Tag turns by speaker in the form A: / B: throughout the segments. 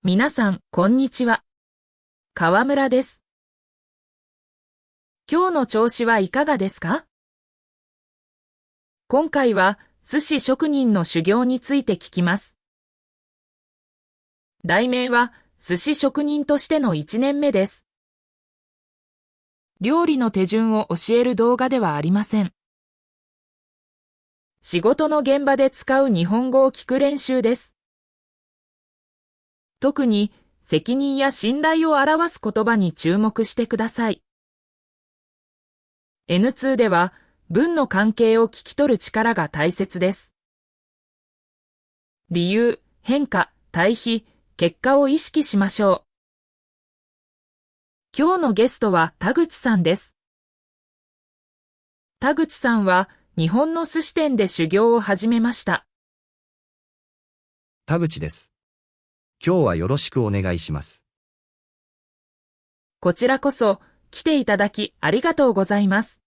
A: 皆さん、こんにちは。河村です。今日の調子はいかがですか？今回は寿司職人の修行について聞きます。題名は寿司職人としての1年目です。料理の手順を教える動画ではありません。仕事の現場で使う日本語を聞く練習です。特に責任や信頼を表す言葉に注目してください。N2 では文の関係を聞き取る力が大切です。理由、変化、対比、結果を意識しましょう。今日のゲストは田口さんです。田口さんは日本の寿司店で修行を始めました。
B: 田口です。今日はよろしくお願いします。
A: こちらこそ来ていただきありがとうございます。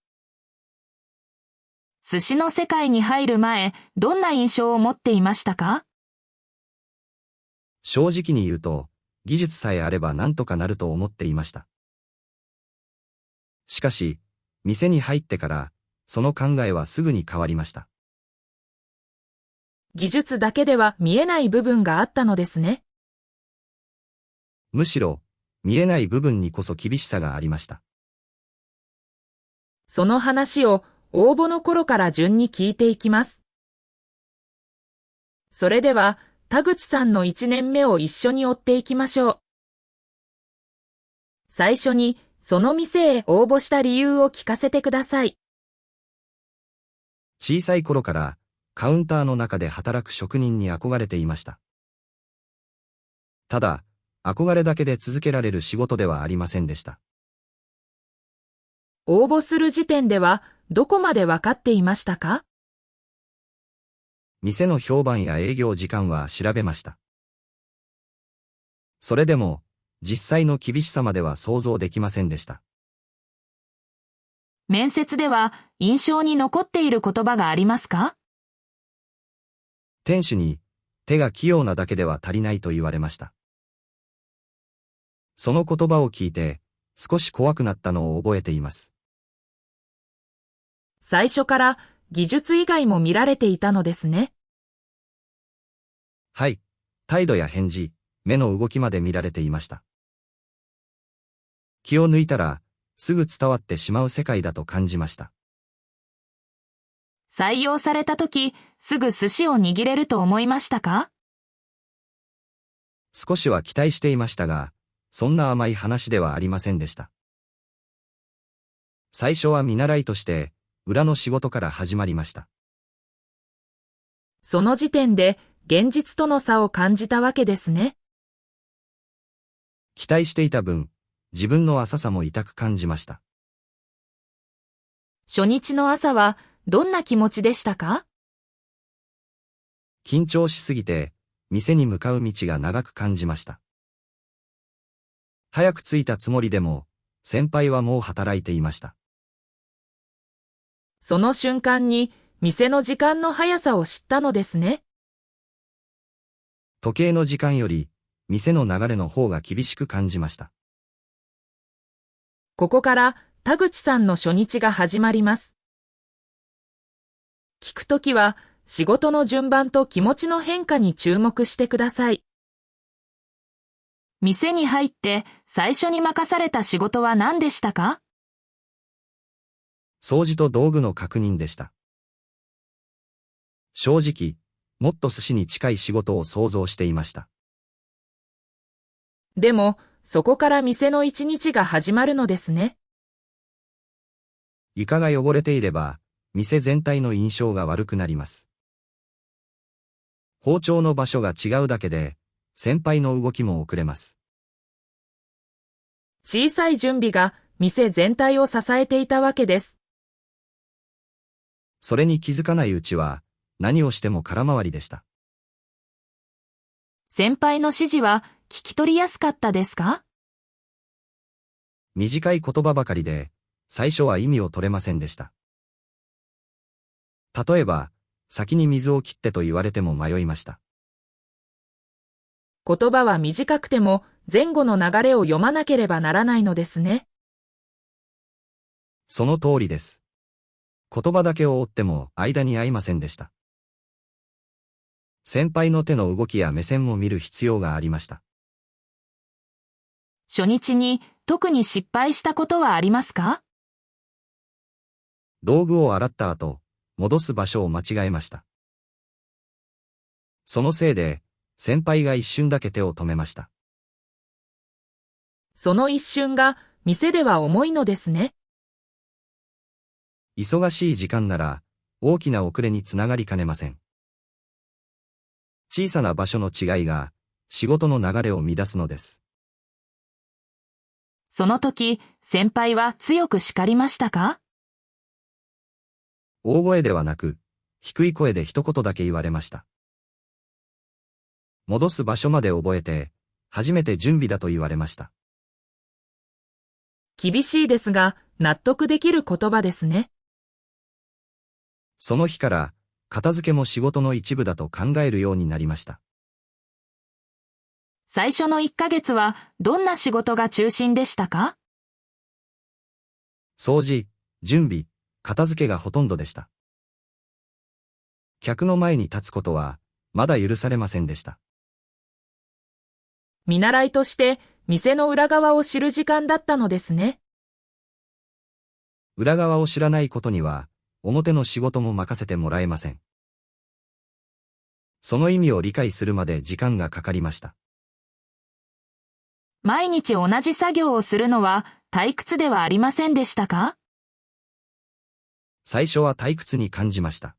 A: 寿司の世界に入る前、どんな印象を持っていましたか？
B: 正直に言うと、技術さえあれば何とかなると思っていました。しかし、店に入ってから、その考えはすぐに変わりました。
A: 技術だけでは見えない部分があったのですね。
B: むしろ、見えない部分にこそ厳しさがありました。
A: その話を応募の頃から順に聞いていきます。それでは、田口さんの1年目を一緒に追っていきましょう。最初に、その店へ応募した理由を聞かせてください。
B: 小さい頃から、カウンターの中で働く職人に憧れていました。ただ、憧れだけで続けられる仕事ではありませんでした。
A: 応募する時点では、どこまで分かっていましたか？
B: 店の評判や営業時間は調べました。それでも、実際の厳しさまでは想像できませんでした。
A: 面接では印象に残っている言葉がありますか？
B: 店主に、手が器用なだけでは足りないと言われました。その言葉を聞いて、少し怖くなったのを覚えています。
A: 最初から技術以外も見られていたのですね。
B: はい、態度や返事、目の動きまで見られていました。気を抜いたら、すぐ伝わってしまう世界だと感じました。
A: 採用されたとき、すぐ寿司を握れると思いましたか？
B: 少しは期待していましたが、そんな甘い話ではありませんでした。最初は見習いとして、裏の仕事から始まりました。
A: その時点で、現実との差を感じたわけですね。
B: 期待していた分、自分の浅さも痛く感じました。
A: 初日の朝は、どんな気持ちでしたか？
B: 緊張しすぎて、店に向かう道が長く感じました。早く着いたつもりでも、先輩はもう働いていました。
A: その瞬間に、店の時間の速さを知ったのですね。
B: 時計の時間より、店の流れの方が厳しく感じました。
A: ここから、田口さんの初日が始まります。聞くときは、仕事の順番と気持ちの変化に注目してください。店に入って最初に任された仕事は何でしたか？
B: 掃除と道具の確認でした。正直、もっと寿司に近い仕事を想像していました。
A: でも、そこから店の一日が始まるのですね。
B: 床が汚れていれば、店全体の印象が悪くなります。包丁の場所が違うだけで、先輩の動きも遅れます。
A: 小さい準備が店全体を支えていたわけです。
B: それに気づかないうちは、何をしても空回りでした。
A: 先輩の指示は聞き取りやすかったですか？
B: 短い言葉ばかりで、最初は意味を取れませんでした。例えば、先に水を切ってと言われても迷いました。
A: 言葉は短くても前後の流れを読まなければならないのですね。
B: その通りです。言葉だけを追っても間に合いませんでした。先輩の手の動きや目線も見る必要がありました。
A: 初日に特に失敗したことはありますか？
B: 道具を洗った後、戻す場所を間違えました。そのせいで、先輩が一瞬だけ手を止めました。
A: その一瞬が店では重いのですね。
B: 忙しい時間なら、大きな遅れにつながりかねません。小さな場所の違いが、仕事の流れを乱すのです。
A: その時、先輩は強く叱りましたか？
B: 大声ではなく、低い声で一言だけ言われました。戻す場所まで覚えて、初めて準備だと言われました。厳しいですが、納得できる言葉ですね。その日から、片付けも仕事の一部だと考えるようになりました。
A: 最初の1ヶ月はどんな仕事が中心でしたか？
B: 掃除、準備、片付けがほとんどでした。客の前に立つことは、まだ許されませんでした。見習いとして、店の裏側を知る時間だったのですね。裏側を知らないことには、表の仕事も任せてもらえません。その意味を理解するまで時間がかかりました。毎日同じ作業をするのは退屈ではありませんでしたか？最初は退屈に感じました。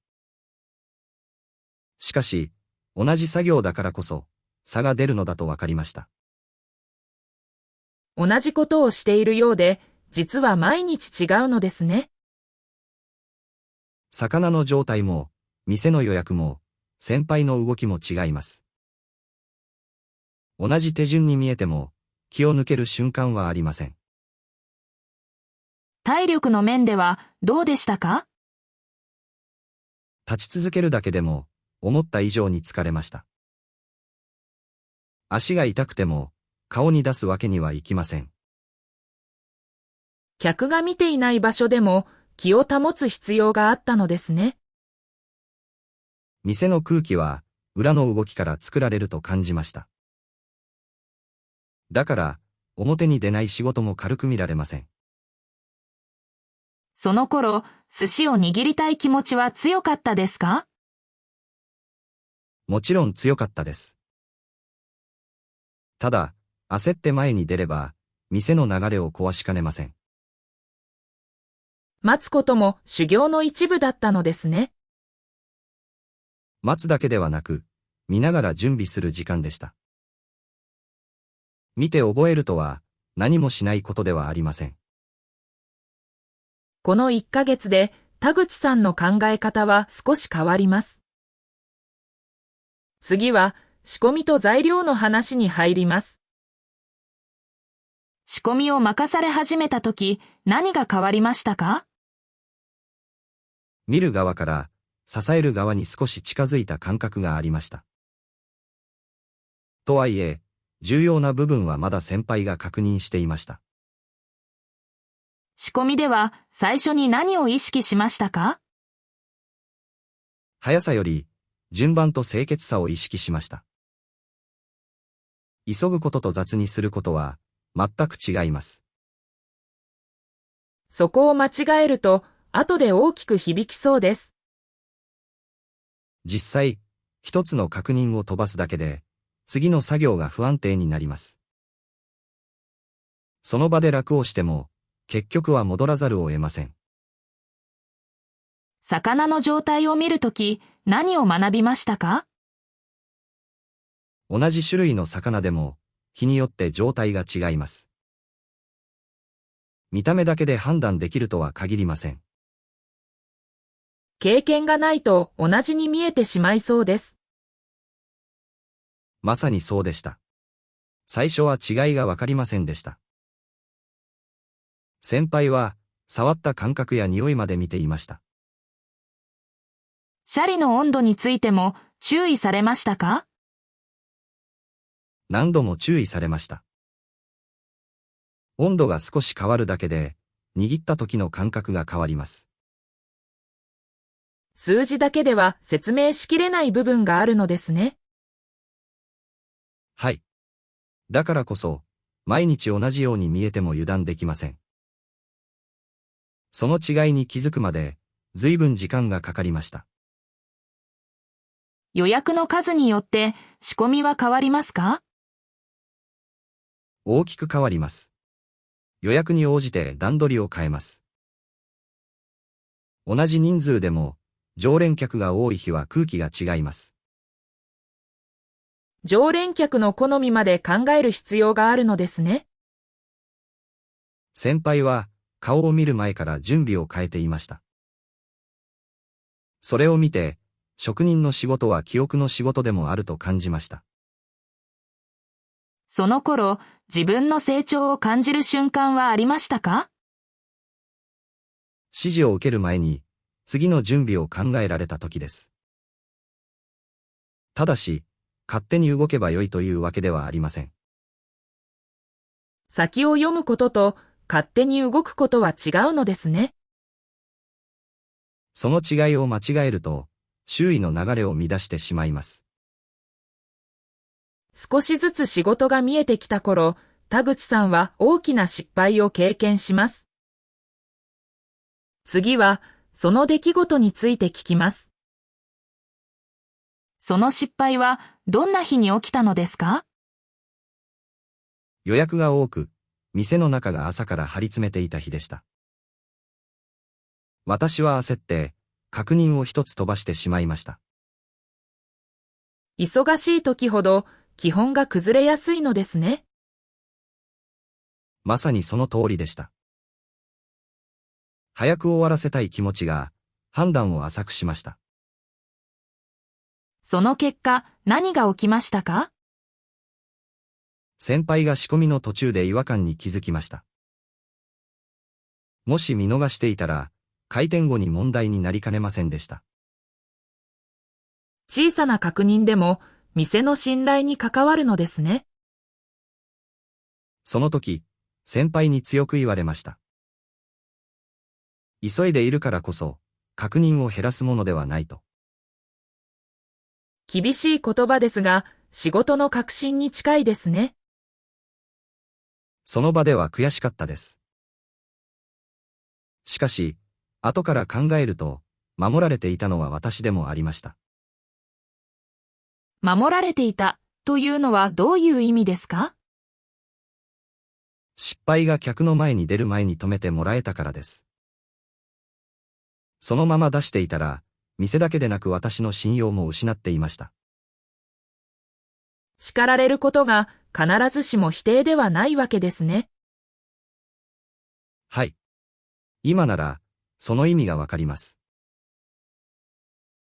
B: しかし、同じ作業だからこそ、差が出るのだと分かりました。同じことをしているようで、実は毎日違うのですね。魚の状態も、店の予約も、先輩の動きも違います。同じ手順に見えても、気を抜ける瞬間はありません。体力の面ではどうでしたか？立ち続けるだけでも、思った以上に疲れました。足が痛くても、顔に出すわけにはいきません。客が見ていない場所でも、気を保つ必要があったのですね。店の空気は、裏の動きから作られると感じました。だから、表に出ない仕事も軽く見られません。その頃、寿司を握りたい気持ちは強かったですか？もちろん強かったです。ただ、焦って前に出れば、店の流れを壊しかねません。待つことも修行の一部だったのですね。待つだけではなく、見ながら準備する時間でした。見て覚えるとは、何もしないことではありません。この1ヶ月で、田口さんの考え方は少し変わります。次は、仕込みと材料の話に入ります。仕込みを任され始めたとき、何が変わりましたか？見る側から、支える側に少し近づいた感覚がありました。とはいえ、重要な部分はまだ先輩が確認していました。仕込みでは最初に何を意識しましたか？速さより順番と清潔さを意識しました。急ぐことと雑にすることは全く違います。そこを間違えると後で大きく響きそうです。実際、一つの確認を飛ばすだけで、次の作業が不安定になります。その場で楽をしても、結局は戻らざるを得ません。魚の状態を見るとき、何を学びましたか？同じ種類の魚でも、日によって状態が違います。見た目だけで判断できるとは限りません。経験がないと同じに見えてしまいそうです。まさにそうでした。最初は違いがわかりませんでした。先輩は、触った感覚や匂いまで見ていました。シャリの温度についても注意されましたか？何度も注意されました。温度が少し変わるだけで、握った時の感覚が変わります。
A: 数字だけでは説明しきれない部分があるのですね。
B: はい。だからこそ、毎日同じように見えても油断できません。その違いに気づくまで、随分時間がかかりました。
A: 予約の数によって仕込みは変わりますか？
B: 大きく変わります。予約に応じて段取りを変えます。同じ人数でも、常連客が多い日は空気が違います。
A: 常連客の好みまで考える必要があるのですね。
B: 先輩は顔を見る前から準備を変えていました。それを見て、職人の仕事は記憶の仕事でもあると感じました。
A: その頃、自分の成長を感じる瞬間はありましたか？
B: 指示を受ける前に、次の準備を考えられた時です。ただし、勝手に動けばよいというわけではありません。
A: 先を読むことと勝手に動くことは違うのですね。
B: その違いを間違えると、周囲の流れを乱してしまいます。
A: 少しずつ仕事が見えてきた頃、田口さんは大きな失敗を経験します。次は、その出来事について聞きます。その失敗はどんな日に起きたのですか？
B: 予約が多く、店の中が朝から張り詰めていた日でした。私は焦って、確認を一つ飛ばしてしまいました。
A: 忙しい時ほど、基本が崩れやすいのですね。
B: まさにその通りでした。早く終わらせたい気持ちが、判断を浅くしました。
A: その結果、何が起きましたか？
B: 先輩が仕込みの途中で違和感に気づきました。もし見逃していたら、開店後に問題になりかねませんでした。
A: 小さな確認でも、店の信頼に関わるのですね。
B: その時、先輩に強く言われました。急いでいるからこそ、確認を減らすものではないと。
A: 厳しい言葉ですが、仕事の核心に近いですね。
B: その場では悔しかったです。しかし、後から考えると、守られていたのは私でもありました。
A: 守られていたというのはどういう意味ですか？
B: 失敗が客の前に出る前に止めてもらえたからです。そのまま出していたら、店だけでなく私の信用も失っていました。
A: 叱られることが必ずしも否定ではないわけですね。
B: はい。今なら、その意味がわかります。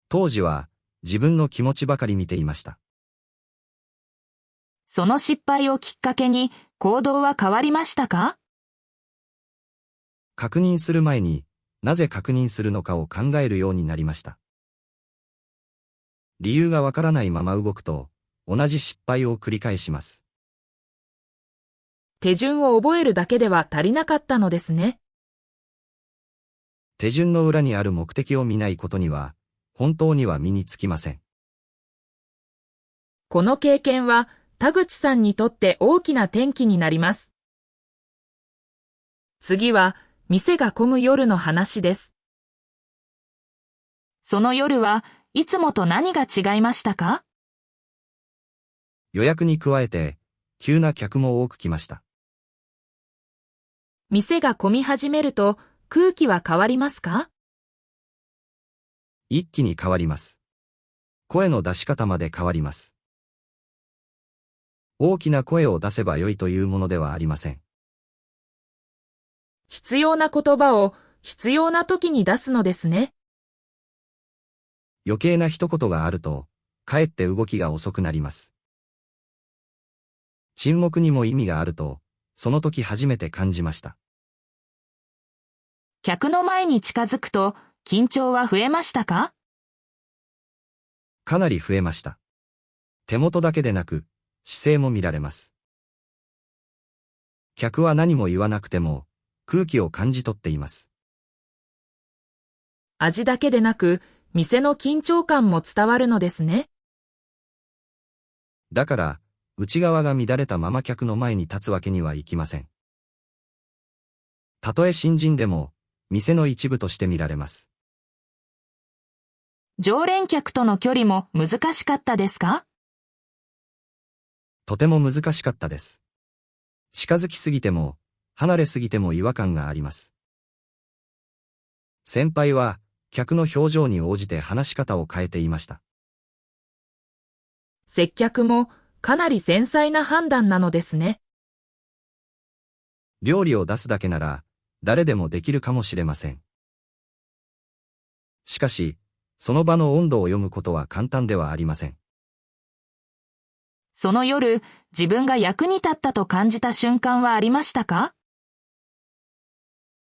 B: 当時は、自分の気持ちばかり見ていました。
A: その失敗をきっかけに行動は変わりましたか？
B: 確認する前に、なぜ確認するのかを考えるようになりました。理由がわからないまま動くと、同じ失敗を繰り返します。
A: 手順を覚えるだけでは足りなかったのですね。
B: 手順の裏にある目的を見ないことには、本当には身につきません。
A: この経験は田口さんにとって大きな転機になります。次は、店が混む夜の話です。その夜はいつもと何が違いましたか？
B: 予約に加えて、急な客も多く来ました。
A: 店が混み始めると空気は変わりますか？
B: 一気に変わります。声の出し方まで変わります。大きな声を出せばよいというものではありません。
A: 必要な言葉を必要な時に出すのですね。
B: 余計な一言があると、かえって動きが遅くなります。沈黙にも意味があると、その時初めて感じました。
A: 客の前に近づくと緊張は増えましたか？
B: かなり増えました。手元だけでなく、姿勢も見られます。客は何も言わなくても空気を感じ取っています。
A: 味だけでなく、店の緊張感も伝わるのですね。
B: だから、内側が乱れたまま客の前に立つわけにはいきません。たとえ新人でも、店の一部として見られます。
A: 常連客との距離も難しかったですか？
B: とても難しかったです。近づきすぎても、離れすぎても違和感があります。先輩は、客の表情に応じて話し方を変えていました。
A: 接客もかなり繊細な判断なのですね。
B: 料理を出すだけなら、誰でもできるかもしれません。しかし、その場の温度を読むことは簡単ではありません。
A: その夜、自分が役に立ったと感じた瞬間はありましたか？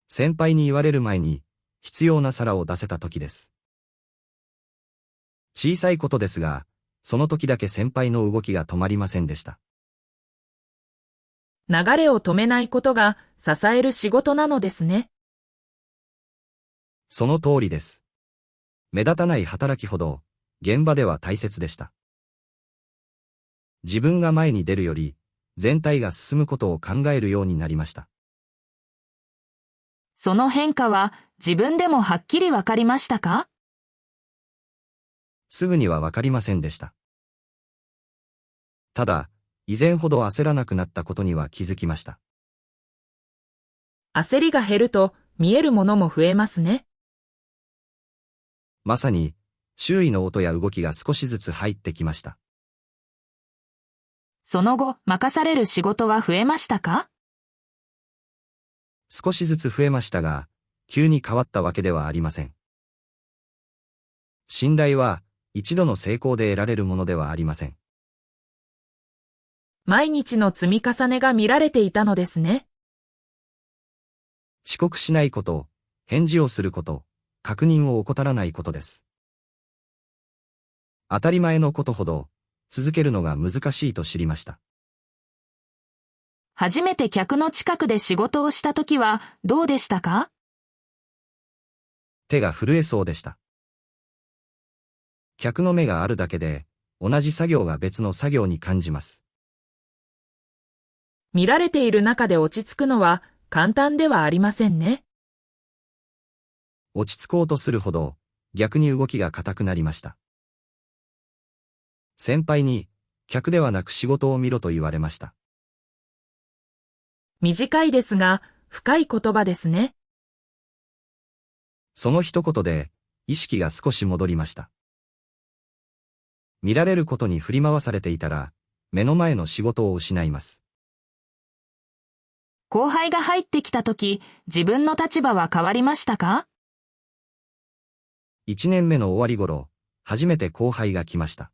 B: 先輩に言われる前に、必要な皿を出せた時です。小さいことですが、その時だけ先輩の動きが止まりませんでした。
A: 流れを止めないことが支える仕事なのですね。
B: その通りです。目立たない働きほど、現場では大切でした。自分が前に出るより、全体が進むことを考えるようになりました。
A: その変化は自分でもはっきりわかりましたか？
B: すぐにはわかりませんでした。ただ、以前ほど焦らなくなったことには気づきました。
A: 焦りが減ると見えるものも増えますね。
B: まさに、周囲の音や動きが少しずつ入ってきました。
A: その後、任される仕事は増えましたか？
B: 少しずつ増えましたが、急に変わったわけではありません。信頼は、一度の成功で得られるものではありません。
A: 毎日の積み重ねが見られていたのですね。
B: 遅刻しないこと、返事をすること、確認を怠らないことです。当たり前のことほど、続けるのが難しいと知りました。
A: 初めて客の近くで仕事をしたときはどうでしたか？
B: 手が震えそうでした。客の目があるだけで、同じ作業が別の作業に感じます。
A: 見られている中で落ち着くのは簡単ではありませんね。
B: 落ち着こうとするほど、逆に動きが硬くなりました。先輩に、客ではなく仕事を見ろと言われました。
A: 短いですが、深い言葉ですね。
B: その一言で、意識が少し戻りました。見られることに振り回されていたら、目の前の仕事を失います。
A: 後輩が入ってきたとき、自分の立場は変わりましたか
B: ？1年目の終わり頃、初めて後輩が来ました。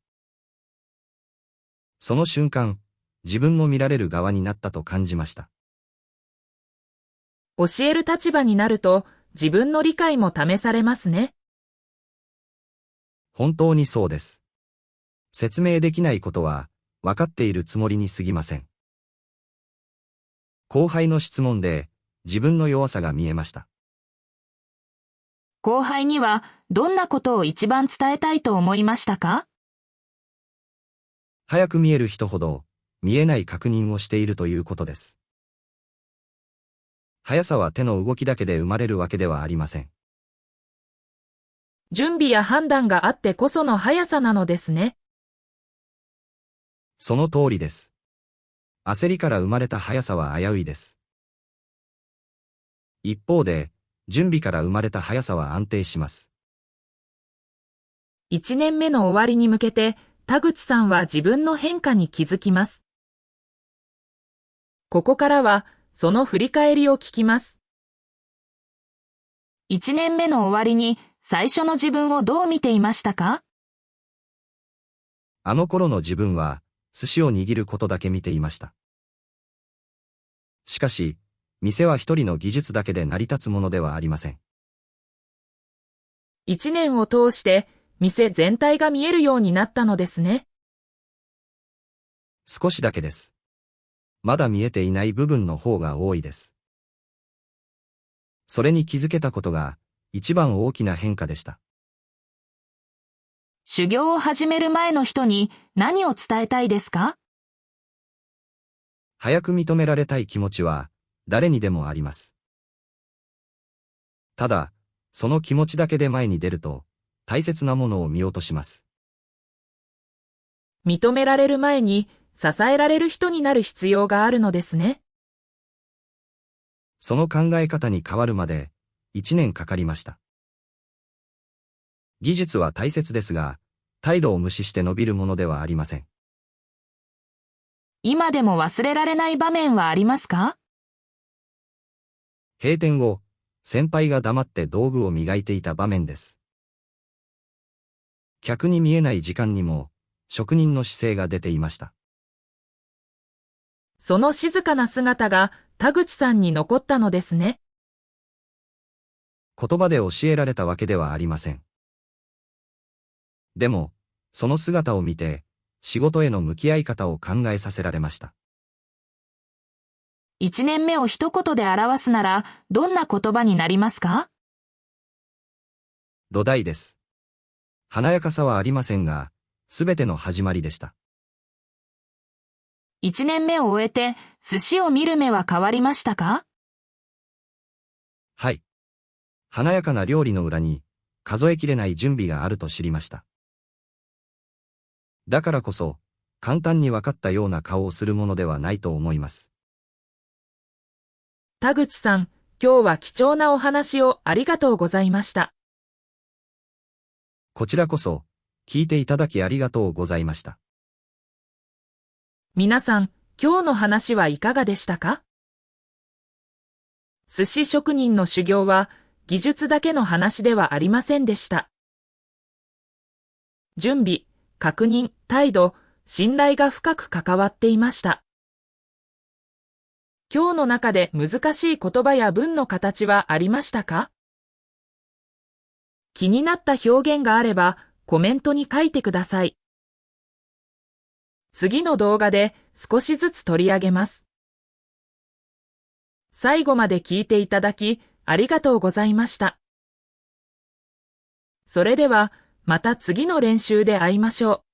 B: その瞬間、自分も見られる側になったと感じました。
A: 教える立場になると、自分の理解も試されますね。
B: 本当にそうです。説明できないことは、分かっているつもりに過ぎません。後輩の質問で、自分の弱さが見えました。
A: 後輩には、どんなことを一番伝えたいと思いましたか？
B: 早く見える人ほど、見えない確認をしているということです。速さは手の動きだけで生まれるわけではありません。
A: 準備や判断があってこその速さなのですね。
B: その通りです。焦りから生まれた速さは危ういです。一方で、準備から生まれた速さは安定します。
A: 1年目の終わりに向けて、田口さんは自分の変化に気づきます。ここからは、その振り返りを聞きます。1年目の終わりに、最初の自分をどう見ていましたか？
B: あの頃の自分は、寿司を握ることだけ見ていました。しかし、店は一人の技術だけで成り立つものではありません。
A: 1年を通して、店全体が見えるようになったのですね。
B: 少しだけです。まだ見えていない部分の方が多いです。それに気づけたことが一番大きな変化でした。
A: 修行を始める前の人に何を伝えたいですか？
B: 早く認められたい気持ちは誰にでもあります。ただ、その気持ちだけで前に出ると大切なものを見落とします。
A: 認められる前に支えられる人になる必要があるのですね。
B: その考え方に変わるまで1年かかりました。技術は大切ですが、態度を無視して伸びるものではありません。
A: 今でも忘れられない場面はありますか？
B: 閉店後、先輩が黙って道具を磨いていた場面です。客に見えない時間にも職人の姿勢が出ていました。
A: その静かな姿が田口さんに残ったのですね。
B: 言葉で教えられたわけではありません。でも、その姿を見て、仕事への向き合い方を考えさせられました。
A: 1年目を一言で表すなら、どんな言葉になりますか？
B: 土台です。華やかさはありませんが、すべての始まりでした。
A: 1年目を終えて、寿司を見る目は変わりましたか？
B: はい。華やかな料理の裏に、数えきれない準備があると知りました。だからこそ、簡単に分かったような顔をするものではないと思います。
A: 田口さん、今日は貴重なお話をありがとうございました。
B: こちらこそ、聞いていただきありがとうございました。
A: 皆さん、今日の話はいかがでしたか？寿司職人の修行は、技術だけの話ではありませんでした。準備、確認、態度、信頼が深く関わっていました。今日の中で難しい言葉や文の形はありましたか？気になった表現があればコメントに書いてください。次の動画で少しずつ取り上げます。最後まで聞いていただきありがとうございました。それではまた次の練習で会いましょう。